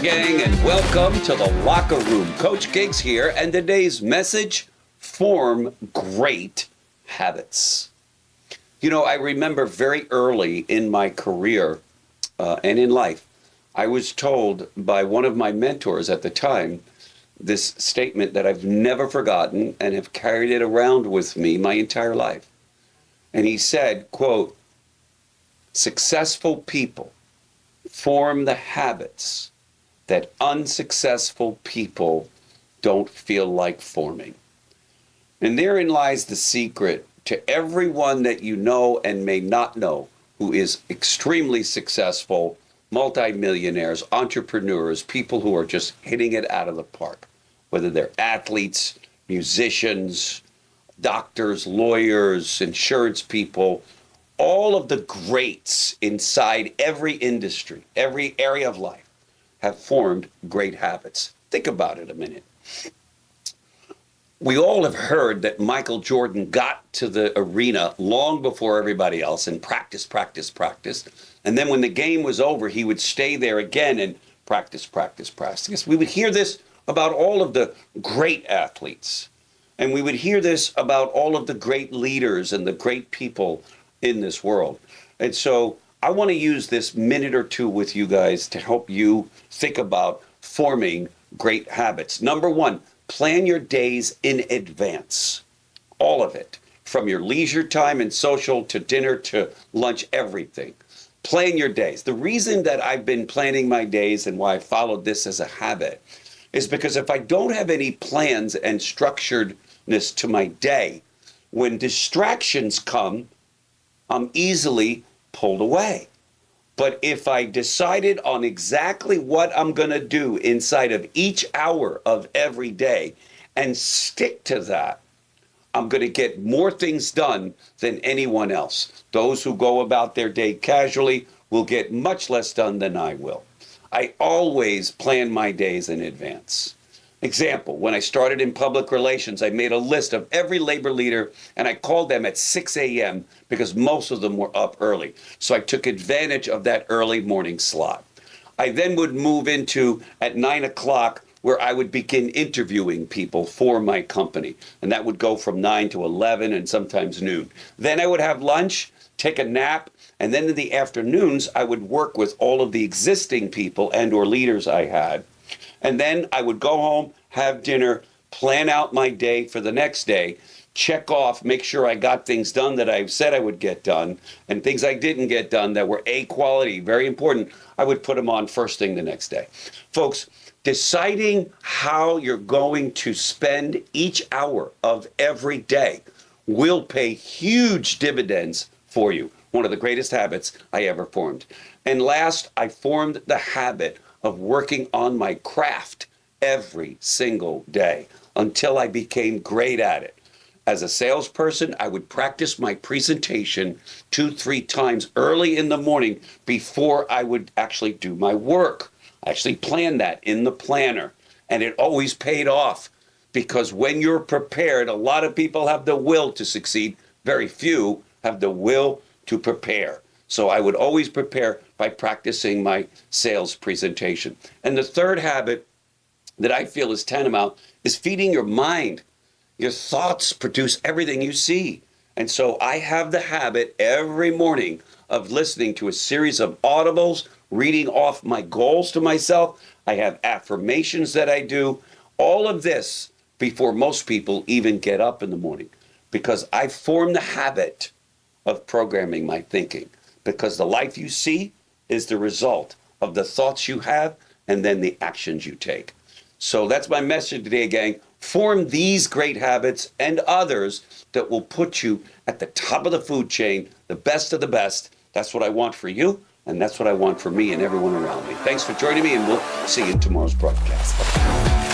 there, gang, and welcome to the Locker Room. Coach Giggs here, and today's message, form great habits. You know, I remember very early in my career and in life, I was told by one of my mentors at the time this statement that I've never forgotten and have carried it around with me my entire life. And he said, quote, "Successful people form the habits that unsuccessful people don't feel like forming." And therein lies the secret to everyone that you know and may not know who is extremely successful, multimillionaires, entrepreneurs, people who are just hitting it out of the park, whether they're athletes, musicians, doctors, lawyers, insurance people, all of the greats inside every industry, every area of life have formed great habits. Think about it a minute. We all have heard that Michael Jordan got to the arena long before everybody else and practice. And then when the game was over, he would stay there again and practice. We would hear this about all of the great athletes. And we would hear this about all of the great leaders and the great people in this world. And so I want to use this minute or two with you guys to help you think about forming great habits. Number one, plan your days in advance. All of it, from your leisure time and social to dinner to lunch, everything. Plan your days. The reason that I've been planning my days and why I followed this as a habit is because if I don't have any plans and structuredness to my day, when distractions come, I'm easily pulled away. But if I decided on exactly what I'm going to do inside of each hour of every day and stick to that, I'm going to get more things done than anyone else. Those who go about their day casually will get much less done than I will. I always plan my days in advance. Example, when I started in public relations, I made a list of every labor leader and I called them at 6 a.m. because most of them were up early. So I took advantage of that early morning slot. I then would move into at 9 o'clock where I would begin interviewing people for my company. And that would go from 9 to 11 and sometimes noon. Then I would have lunch, take a nap, and then in the afternoons, I would work with all of the existing people and or leaders I had. And then I would go home, have dinner, plan out my day for the next day, check off, make sure I got things done that I said I would get done, and things I didn't get done that were A quality, very important, I would put them on first thing the next day. Folks, deciding how you're going to spend each hour of every day will pay huge dividends for you. One of the greatest habits I ever formed. And last, I formed the habit of working on my craft every single day until I became great at it. As a salesperson, I would practice my presentation 2-3 times early in the morning before I would actually do my work. I actually planned that in the planner, and it always paid off because when you're prepared, a lot of people have the will to succeed. Very few have the will to prepare. So I would always prepare by practicing my sales presentation. And the third habit that I feel is tantamount is feeding your mind. Your thoughts produce everything you see. And so I have the habit every morning of listening to a series of audibles, reading off my goals to myself. I have affirmations that I do. All of this before most people even get up in the morning because I formed the habit of programming my thinking. Because the life you see is the result of the thoughts you have and then the actions you take. So that's my message today, gang. Form these great habits and others that will put you at the top of the food chain, the best of the best. That's what I want for you, and that's what I want for me and everyone around me. Thanks for joining me, and we'll see you in tomorrow's broadcast.